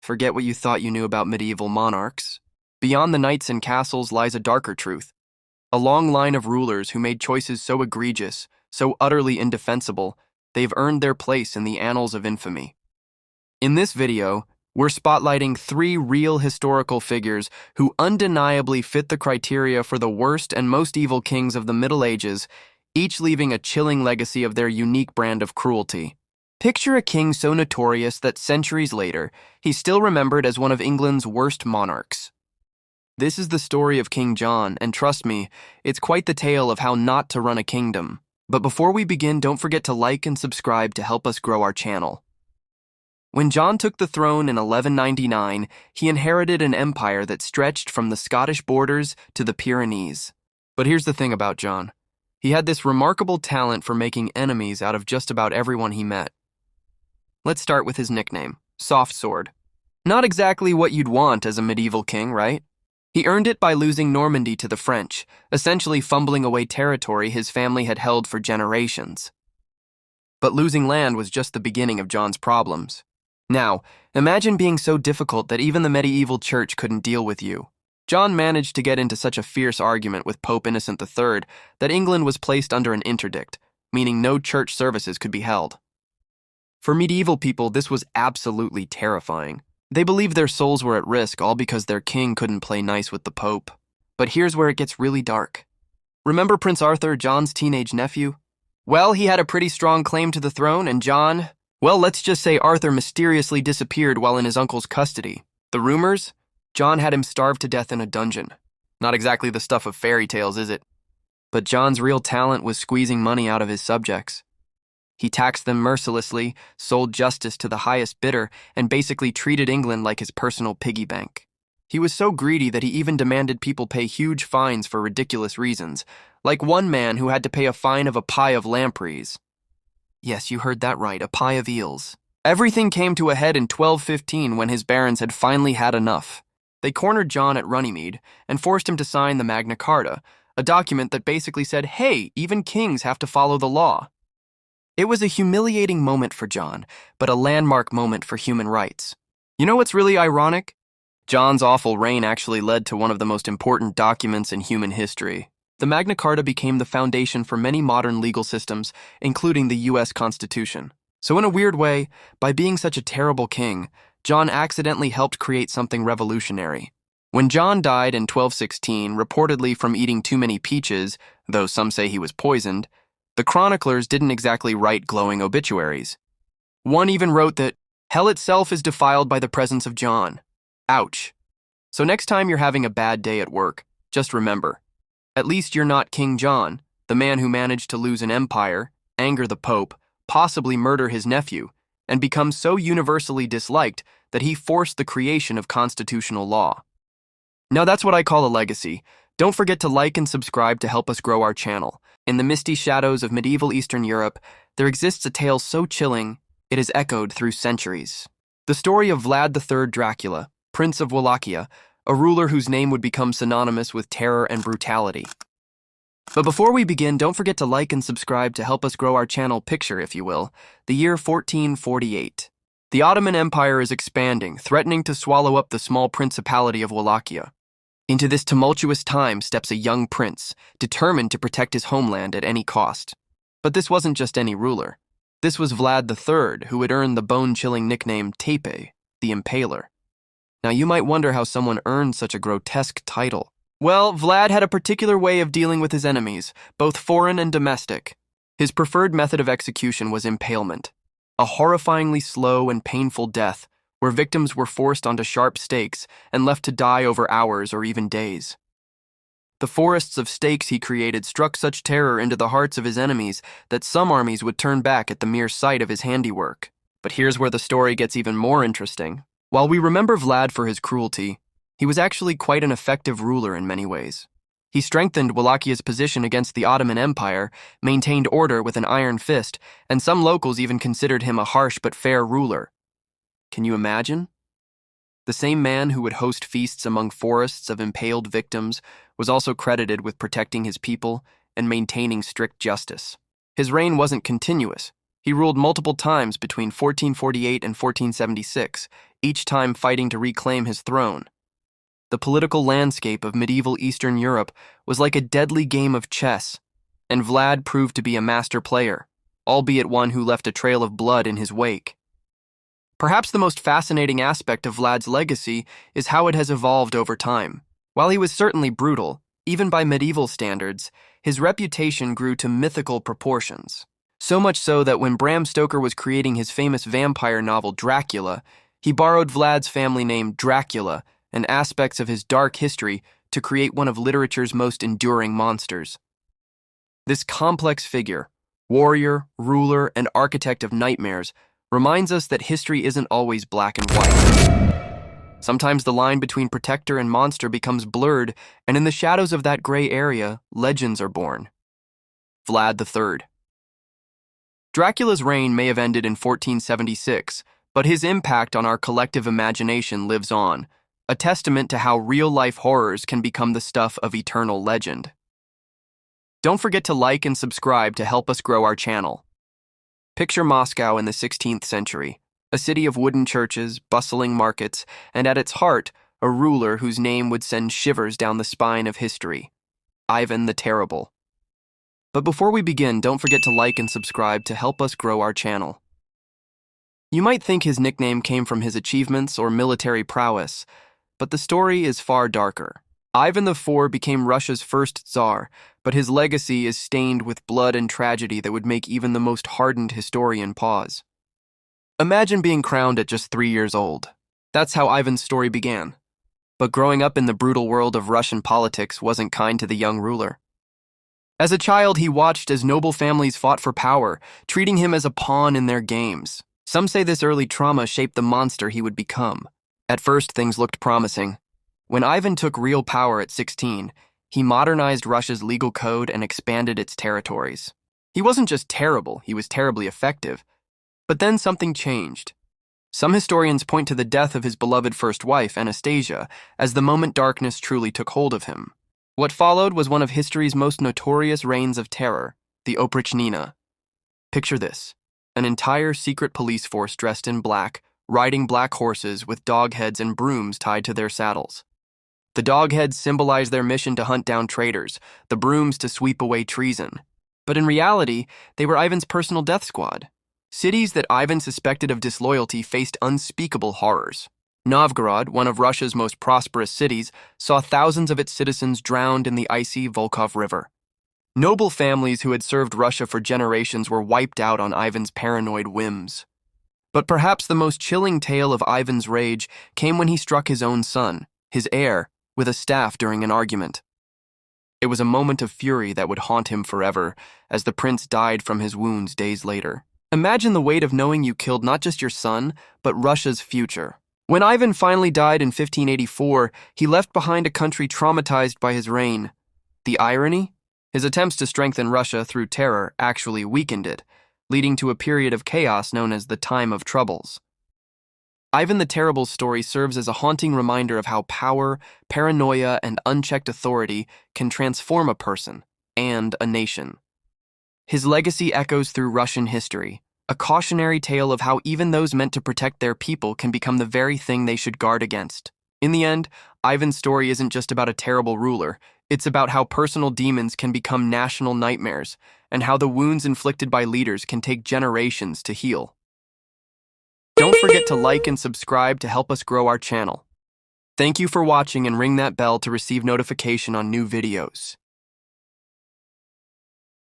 Forget what you thought you knew about medieval monarchs. Beyond the knights and castles lies a darker truth. A long line of rulers who made choices so egregious, so utterly indefensible, they've earned their place in the annals of infamy. In this video, we're spotlighting 3 real historical figures who undeniably fit the criteria for the worst and most evil kings of the Middle Ages, each leaving a chilling legacy of their unique brand of cruelty. Picture a king so notorious that centuries later, he's still remembered as one of England's worst monarchs. This is the story of King John, and trust me, it's quite the tale of how not to run a kingdom. But before we begin, don't forget to like and subscribe to help us grow our channel. When John took the throne in 1199, he inherited an empire that stretched from the Scottish borders to the Pyrenees. But here's the thing about John. He had this remarkable talent for making enemies out of just about everyone he met. Let's start with his nickname, Soft Sword. Not exactly what you'd want as a medieval king, right? He earned it by losing Normandy to the French, essentially fumbling away territory his family had held for generations. But losing land was just the beginning of John's problems. Now, imagine being so difficult that even the medieval church couldn't deal with you. John managed to get into such a fierce argument with Pope Innocent III that England was placed under an interdict, meaning no church services could be held. For medieval people, this was absolutely terrifying. They believed their souls were at risk all because their king couldn't play nice with the Pope. But here's where it gets really dark. Remember Prince Arthur, John's teenage nephew? Well, he had a pretty strong claim to the throne, and John... Well, let's just say Arthur mysteriously disappeared while in his uncle's custody. The rumors? John had him starved to death in a dungeon. Not exactly the stuff of fairy tales, is it? But John's real talent was squeezing money out of his subjects. He taxed them mercilessly, sold justice to the highest bidder, and basically treated England like his personal piggy bank. He was so greedy that he even demanded people pay huge fines for ridiculous reasons, like one man who had to pay a fine of a pie of lampreys. Yes, you heard that right, a pie of eels. Everything came to a head in 1215 when his barons had finally had enough. They cornered John at Runnymede and forced him to sign the Magna Carta, a document that basically said, hey, even kings have to follow the law. It was a humiliating moment for John, but a landmark moment for human rights. You know what's really ironic? John's awful reign actually led to one of the most important documents in human history. The Magna Carta became the foundation for many modern legal systems, including the U.S. Constitution. So in a weird way, by being such a terrible king, John accidentally helped create something revolutionary. When John died in 1216, reportedly from eating too many peaches, though some say he was poisoned, the chroniclers didn't exactly write glowing obituaries. One even wrote that, hell itself is defiled by the presence of John. Ouch. So next time you're having a bad day at work, just remember, at least you're not King John, the man who managed to lose an empire, anger the Pope, possibly murder his nephew, and become so universally disliked that he forced the creation of constitutional law. Now that's what I call a legacy. Don't forget to like and subscribe to help us grow our channel. In the misty shadows of medieval Eastern Europe, there exists a tale so chilling, it is echoed through centuries. The story of Vlad III Dracula, Prince of Wallachia, a ruler whose name would become synonymous with terror and brutality. But before we begin, don't forget to like and subscribe to help us grow our channel. Picture, if you will, the year 1448. The Ottoman Empire is expanding, threatening to swallow up the small principality of Wallachia. Into this tumultuous time steps a young prince, determined to protect his homeland at any cost. But this wasn't just any ruler. This was Vlad III, who had earned the bone-chilling nickname Tepe, the Impaler. Now you might wonder how someone earned such a grotesque title. Well, Vlad had a particular way of dealing with his enemies, both foreign and domestic. His preferred method of execution was impalement, a horrifyingly slow and painful death where victims were forced onto sharp stakes and left to die over hours or even days. The forests of stakes he created struck such terror into the hearts of his enemies that some armies would turn back at the mere sight of his handiwork. But here's where the story gets even more interesting. While we remember Vlad for his cruelty, he was actually quite an effective ruler in many ways. He strengthened Wallachia's position against the Ottoman Empire, maintained order with an iron fist, and some locals even considered him a harsh but fair ruler. Can you imagine? The same man who would host feasts among forests of impaled victims was also credited with protecting his people and maintaining strict justice. His reign wasn't continuous. He ruled multiple times between 1448 and 1476, each time fighting to reclaim his throne. The political landscape of medieval Eastern Europe was like a deadly game of chess, and Vlad proved to be a master player, albeit one who left a trail of blood in his wake. Perhaps the most fascinating aspect of Vlad's legacy is how it has evolved over time. While he was certainly brutal, even by medieval standards, his reputation grew to mythical proportions. So much so that when Bram Stoker was creating his famous vampire novel Dracula, he borrowed Vlad's family name Dracula and aspects of his dark history to create one of literature's most enduring monsters. This complex figure, warrior, ruler, and architect of nightmares, reminds us that history isn't always black and white. Sometimes the line between protector and monster becomes blurred, and in the shadows of that gray area, legends are born. Vlad III. Dracula's reign may have ended in 1476, but his impact on our collective imagination lives on, a testament to how real-life horrors can become the stuff of eternal legend. Don't forget to like and subscribe to help us grow our channel. Picture Moscow in the 16th century, a city of wooden churches, bustling markets, and at its heart, a ruler whose name would send shivers down the spine of history, Ivan the Terrible. But before we begin, don't forget to like and subscribe to help us grow our channel. You might think his nickname came from his achievements or military prowess, but the story is far darker. Ivan IV became Russia's first Tsar, but his legacy is stained with blood and tragedy that would make even the most hardened historian pause. Imagine being crowned at just 3 years old. That's how Ivan's story began. But growing up in the brutal world of Russian politics wasn't kind to the young ruler. As a child, he watched as noble families fought for power, treating him as a pawn in their games. Some say this early trauma shaped the monster he would become. At first, things looked promising. When Ivan took real power at 16, he modernized Russia's legal code and expanded its territories. He wasn't just terrible, he was terribly effective. But then something changed. Some historians point to the death of his beloved first wife, Anastasia, as the moment darkness truly took hold of him. What followed was one of history's most notorious reigns of terror, the Oprichnina. Picture this: an entire secret police force dressed in black, riding black horses with dog heads and brooms tied to their saddles. The dog heads symbolize their mission to hunt down traitors, the brooms to sweep away treason. But in reality, they were Ivan's personal death squad. Cities that Ivan suspected of disloyalty faced unspeakable horrors. Novgorod, one of Russia's most prosperous cities, saw thousands of its citizens drowned in the icy Volkhov River. Noble families who had served Russia for generations were wiped out on Ivan's paranoid whims. But perhaps the most chilling tale of Ivan's rage came when he struck his own son, his heir, with a staff during an argument. It was a moment of fury that would haunt him forever, as the prince died from his wounds days later. Imagine the weight of knowing you killed not just your son, but Russia's future. When Ivan finally died in 1584, he left behind a country traumatized by his reign. The irony? His attempts to strengthen Russia through terror actually weakened it, leading to a period of chaos known as the Time of Troubles. Ivan the Terrible's story serves as a haunting reminder of how power, paranoia, and unchecked authority can transform a person and a nation. His legacy echoes through Russian history, a cautionary tale of how even those meant to protect their people can become the very thing they should guard against. In the end, Ivan's story isn't just about a terrible ruler, it's about how personal demons can become national nightmares, and how the wounds inflicted by leaders can take generations to heal. Don't forget to like and subscribe to help us grow our channel. Thank you for watching, and ring that bell to receive notification on new videos.